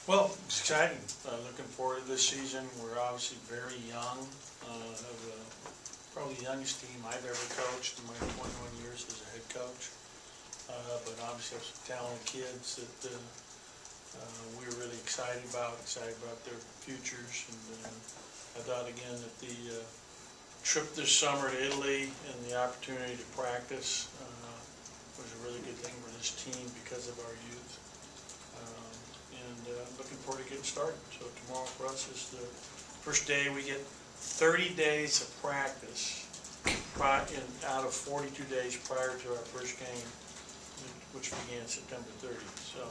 Well, it's exciting. Looking forward to this season. We're obviously very young. Probably the youngest team I've ever coached in my 21 years as a head coach. But obviously have some talented kids that we're really excited about their futures. And I thought again that the trip this summer to Italy and the opportunity to practice was a really good thing for this team because of our youth. Looking forward to getting started. So tomorrow for us is the first day. We get 30 days of practice out of 42 days prior to our first game, which began September 30th. So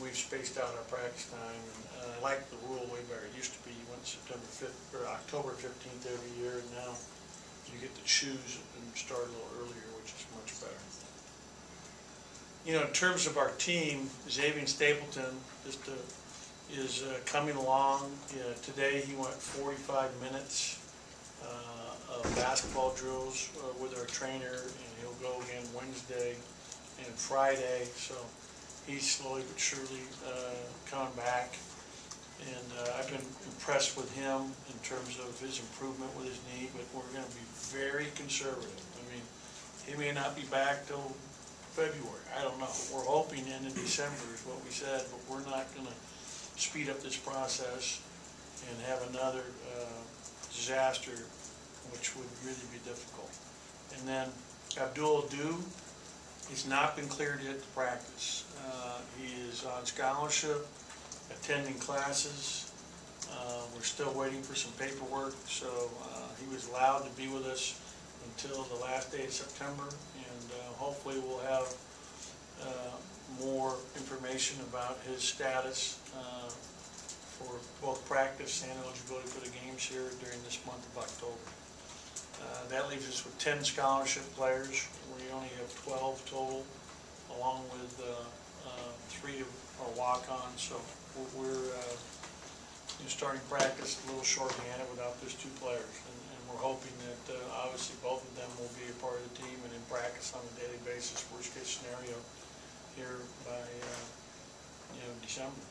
we've spaced out our practice time, and I like the rule way better. It used to be you went September 5th or October 15th every year, and now you get to choose and start a little earlier, which is much better. You know, in terms of our team, Xavier Stapleton is coming along. Today he went 45 minutes of basketball drills with our trainer, and he'll go again Wednesday and Friday. So he's slowly but surely coming back. And I've been impressed with him in terms of his improvement with his knee, but we're going to be very conservative. I mean, he may not be back till February. I don't know. We're hoping in December is what we said, but we're not going to speed up this process and have another disaster, which would really be difficult. And then Abdul Adu has not been cleared yet to practice. He is on scholarship, attending classes. We're still waiting for some paperwork, so he was allowed to be with us until the last day of September, and hopefully we'll have more information about his status for both practice and eligibility for the games here during this month of October. That leaves us with 10 scholarship players. We only have 12 total, along with 3 of our walk-ons. So we're starting practice a little short-handed without those 2 players. And we're hoping that obviously both of them will be a part of the team and in practice on a daily basis, worst-case scenario, here by December.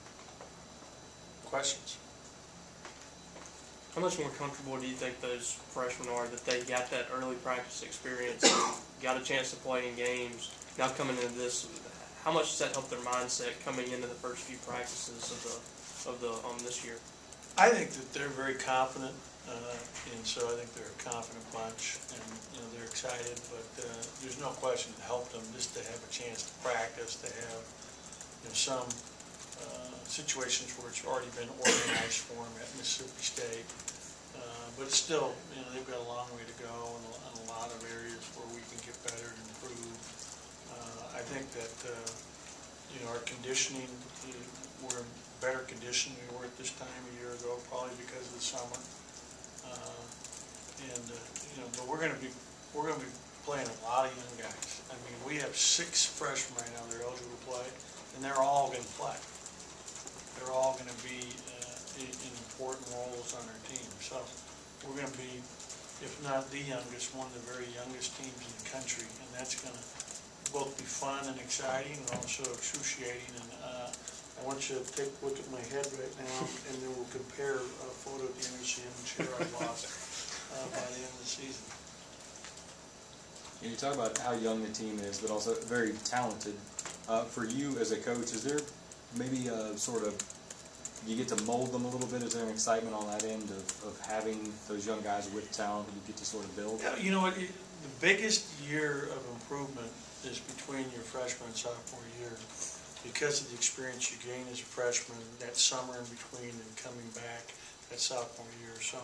Questions? How much more comfortable do you think those freshmen are that they got that early practice experience, and got a chance to play in games? Now coming into this, how much does that help their mindset coming into the first few practices of the this year? I think that they're very confident, and so I think they're a confident bunch, and they're excited. But there's no question it helped them just to have a chance to practice, to have some situations where it's already been organized for them at Mississippi State. But still, they've got a long way to go in a lot of areas where we can get better and improve. I think that our conditioning, we're in better condition than we were at this time a year ago, probably because of the summer. But we're going to be playing a lot of young guys. I mean, we have 6 freshmen right now that are eligible to play, and they're all going to play. They're all going to be in important roles on our team. So we're going to be, if not the youngest, one of the very youngest teams in the country, and that's going to both be fun and exciting and also excruciating. And I want you to take a look at my head right now, and then we'll compare a photo at the end of the season and share our loss by the end of the season. You talk about how young the team is, but also very talented. For you as a coach, is there maybe a sort of, you get to mold them a little bit? Is there an excitement on that end of having those young guys with talent that you get to sort of build? Yeah, you know what? The biggest year of improvement is between your freshman and sophomore year, because of the experience you gain as a freshman, that summer in between and coming back that sophomore year. So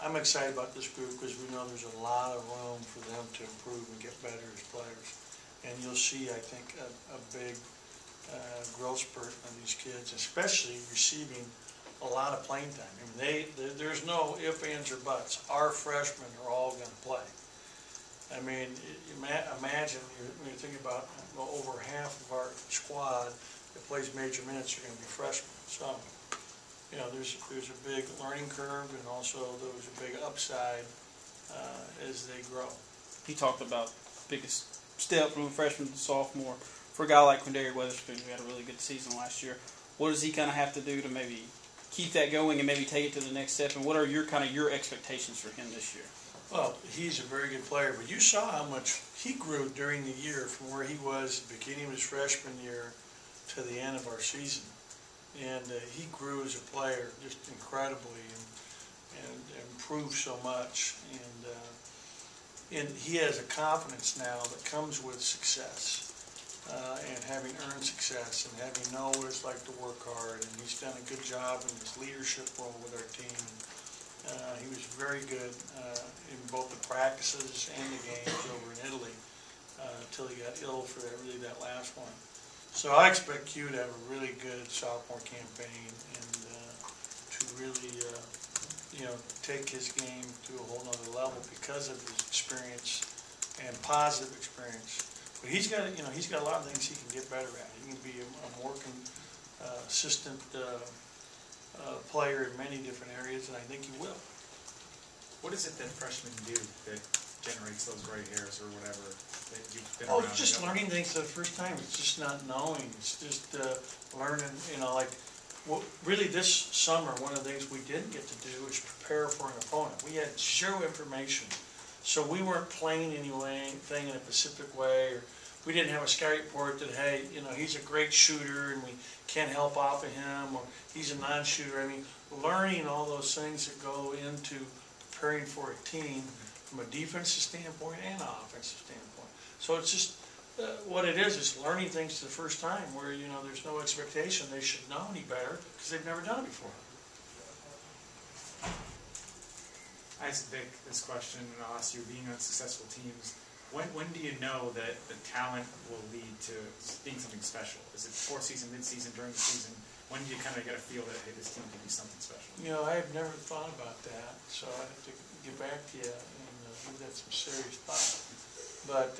I'm excited about this group because we know there's a lot of room for them to improve and get better as players. And you'll see, I think, a big growth spurt on these kids, especially receiving a lot of playing time. I mean, there's no ifs, ands, or buts. Our freshmen are all going to play. I mean, imagine when you think about over half of our squad that plays major minutes are going to be freshmen. So, there's a big learning curve, and also there's a big upside as they grow. He talked about biggest step from a freshman to sophomore. For a guy like Quindary Weatherspoon, who had a really good season last year, what does he kind of have to do to maybe keep that going and maybe take it to the next step? And what are your expectations for him this year? Well, he's a very good player, but you saw how much he grew during the year from where he was at the beginning of his freshman year to the end of our season. And he grew as a player just incredibly and improved so much. And he has a confidence now that comes with success. And having earned success and having know what it's like to work hard, and he's done a good job in his leadership role with our team. He was very good in both the practices and the games over in Italy until he got ill for that last one. So I expect Q to have a really good sophomore campaign and to really take his game to a whole nother level because of his experience and positive experience. But he's got a lot of things he can get better at. He can be a more consistent player in many different areas, and I think he will. What is it that freshmen do that generates those gray hairs or whatever that you've been Oh, around? it's just learning things for the first time. It's just not knowing. It's just learning, really this summer, one of the things we didn't get to do is prepare for an opponent. We had zero information. So we weren't playing anything in a specific way, or we didn't have a scout report that, hey, he's a great shooter and we can't help off of him, or he's a non-shooter. I mean, learning all those things that go into preparing for a team from a defensive standpoint and an offensive standpoint. So it's just what it is learning things for the first time where, there's no expectation they should know any better because they've never done it before. I asked Vic this question, and I'll ask you, being on successful teams, when do you know that the talent will lead to being something special? Is it before season, mid-season, during the season? When do you kind of get a feel that, hey, this team can be something special? I've never thought about that, so I have to get back to you and give that some serious thought. But,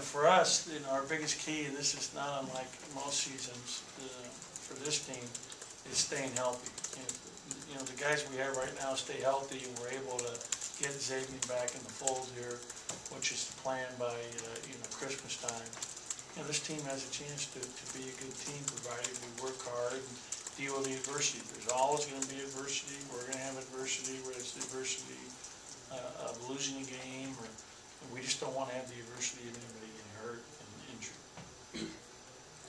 for us, our biggest key, and this is not unlike most seasons for this team, is staying healthy. The guys we have right now stay healthy, and we're able to get Xavier back in the fold here, which is the plan by Christmas time. This team has a chance to be a good team, provided we work hard and deal with the adversity. There's always going to be adversity. We're going to have adversity, whether it's the adversity of losing a game, or we just don't want to have the adversity of anybody getting hurt and injured.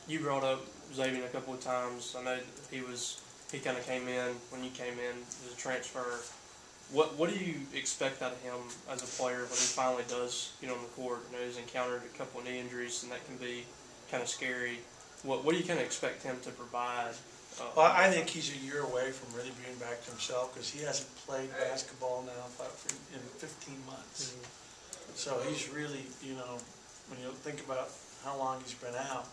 You brought up Xavier a couple of times. I know he kind of came in when you came in as a transfer. What do you expect out of him as a player when he finally does get on the court? He's encountered a couple of knee injuries, and that can be kind of scary. What do you kind of expect him to provide? Well, I think he's a year away from really being back to himself because he hasn't played basketball now in 15 months. Mm-hmm. So he's really, when you think about how long he's been out,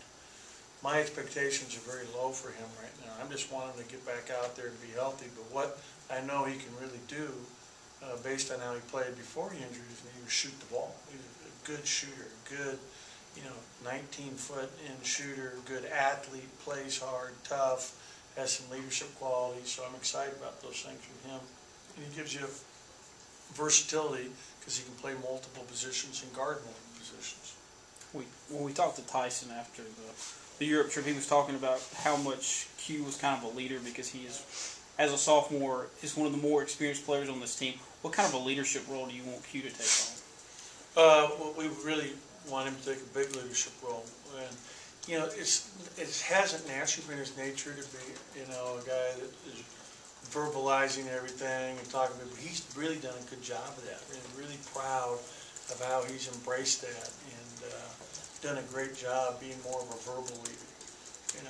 my expectations are very low for him right now. I'm just wanting to get back out there and be healthy. But what I know he can really do, based on how he played before he injured his knee, was shoot the ball. He's a good shooter, good, 19-foot-in shooter, good athlete, plays hard, tough, has some leadership qualities. So I'm excited about those things from him. And he gives you versatility because he can play multiple positions and guard multiple positions. When we talked to Tyson after the Europe trip, he was talking about how much Q was kind of a leader because he is, as a sophomore, is one of the more experienced players on this team. What kind of a leadership role do you want Q to take on? Well, we really want him to take a big leadership role. And, it hasn't naturally been his nature to be, a guy that is verbalizing everything and talking about it, but he's really done a good job of that. And really proud of how he's embraced that and done a great job being more of a verbal leader. And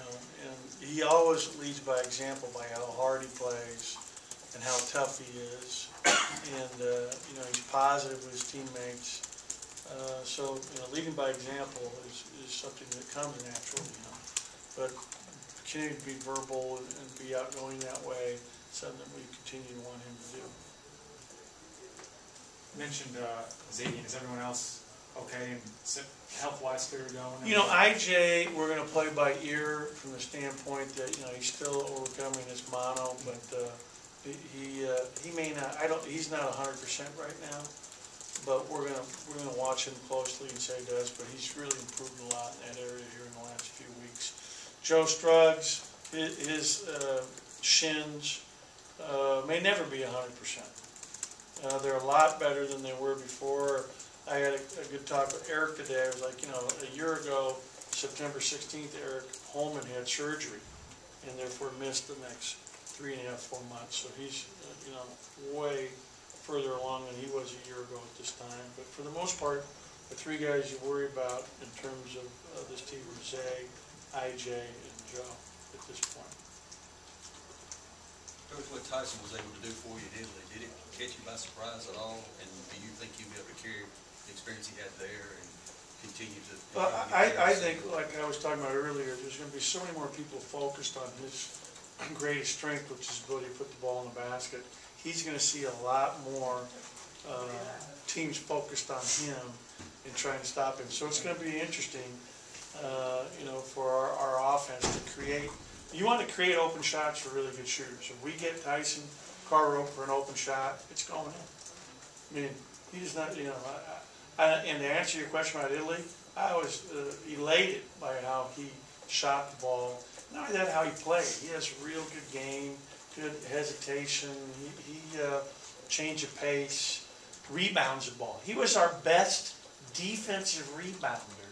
he always leads by example by how hard he plays and how tough he is. And, he's positive with his teammates. So, leading by example is something that comes naturally, But continue to be verbal and be outgoing that way, something that we continue to want him to do. You mentioned Xavier. Is everyone else okay and health-wise clear to go? IJ, we're going to play by ear from the standpoint that he's still overcoming his mono, but he may not. He's not 100% right now, but we're gonna watch him closely and say he does. But he's really improved a lot in that area here in the last few weeks. Joe Struggs, his shins may never be 100%. They're a lot better than they were before. I had a good talk with Eric today. I was like, a year ago, September 16th, Eric Holman had surgery and therefore missed the next 3.5, 4 months. So he's, way further along than he was a year ago at this time. But for the most part, the three guys you worry about in terms of this team are Zay, IJ, and Joe at this point. Coach, what Tyson was able to do for you in Italy, did it catch you by surprise at all? And do you think you'll be able to carry the experience he had there and continue to? Well, I think, like I was talking about earlier, there's going to be so many more people focused on his greatest strength, which is ability to put the ball in the basket. He's going to see a lot more teams focused on him and trying to stop him. So it's going to be interesting, for our offense to create. You want to create open shots for really good shooters. If we get Tyson Carter for an open shot, it's going in. I mean, he's not, and to answer your question about Italy, I was elated by how he shot the ball. Not only that, how he played. He has a real good game, good hesitation. He change of pace, rebounds the ball. He was our best defensive rebounder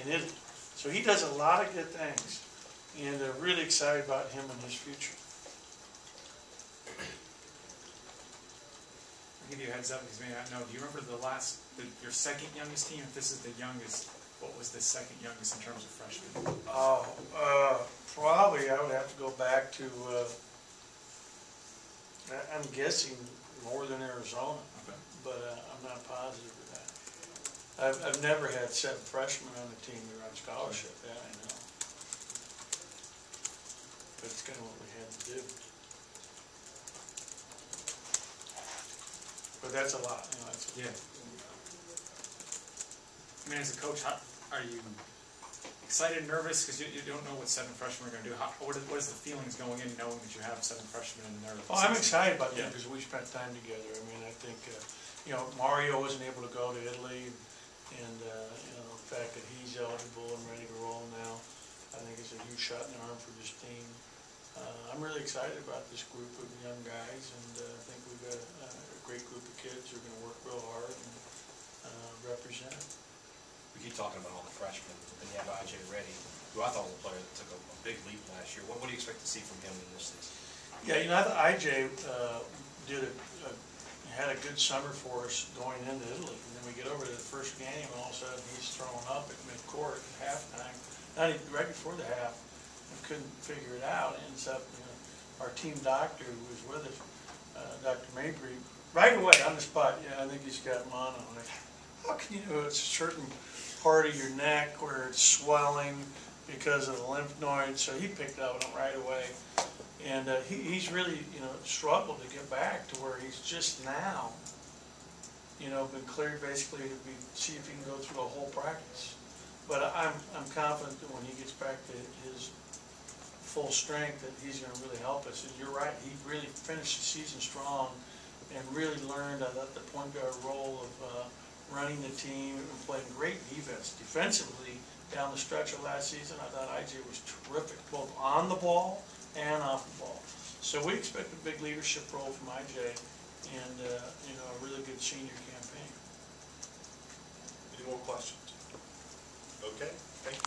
in Italy. So he does a lot of good things. And really excited about him and his future. I'll give you a heads up because you may not know. Do you remember your second youngest team? If this is the youngest, what was the second youngest in terms of freshmen? Oh, probably I would have to go back to, I'm guessing Northern Arizona, Okay. but I'm not positive of that. I've never had 7 freshmen on the team that are on scholarship, that I know. But it's kind of what we had to do. But that's a lot. Yeah. I mean, as a coach, are you excited, nervous? Because you don't know what 7 freshmen are going to do. What is the feelings going in knowing that you have 7 freshmen in there? Oh, I'm excited about that because we spent time together. I mean, I think, Mario wasn't able to go to Italy. And, the fact that he's eligible and ready to roll now, I think is a huge shot in the arm for this team. I'm really excited about this group of young guys, and I think we've got a great group of kids who are going to work real hard and represent. We keep talking about all the freshmen, and you have IJ Reddy, who I thought was a player that took a big leap last year. What do you expect to see from him in this season? Yeah, I thought IJ had a good summer for us going into Italy, and then we get over to the first game, and all of a sudden he's throwing up at midcourt at halftime, not even right before the half. Couldn't figure it out. Ends up, our team doctor who was with us, Dr. Mabry, right away on the spot. I think he's got mono. How can you know it's a certain part of your neck where it's swelling because of the lymph nodes? So he picked up on it right away, and he's really struggled to get back to where he's just now, been cleared basically to see if he can go through a whole practice. But I'm confident that when he gets back to his full strength that he's going to really help us. And you're right, he really finished the season strong and really learned the point guard role of running the team and playing great defense. Defensively, down the stretch of last season, I thought IJ was terrific, both on the ball and off the ball. So we expect a big leadership role from IJ and a really good senior campaign. Any more questions? Okay, thank you.